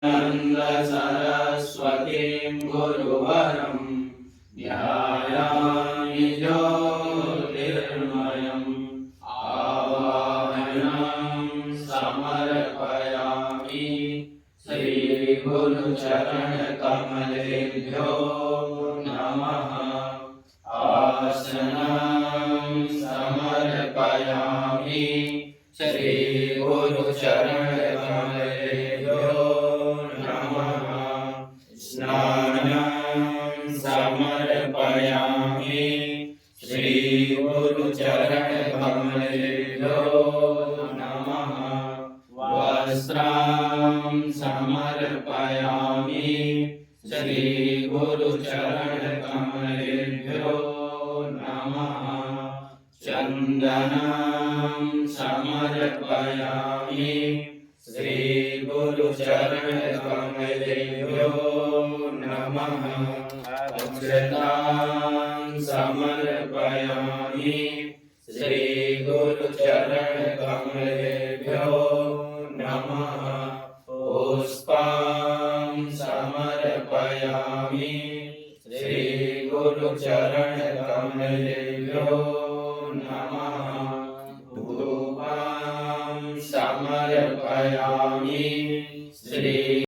नन्द सरस्वतीं गुरुवरं ध्यायामि ज्योतिर्मयम् आवाहनं समर्पयामि श्रीगुरुचरणकमलेभ्यो नमः। आसनं समर्पयामि श्रीगुरुचरणकमलेभ्यो नमः। स्नानं समर्पयामि श्रीगुरुचरणकमलेभ्यो नमः। वस्त्रं समर्पयामि श्रीगुरुचरणकमलेभ्यो नमः। चन्दनं समर्पयामि श्रीगुरुचरणकमलेभ्यो नमः। अक्षतां समर्पयामि श्रीगुरुचरणकमलेभ्यो नमः। पुष्पं समर्पयामि श्रीगुरुचरणकमलेभ्यो नमः। धूपं समर्पयामि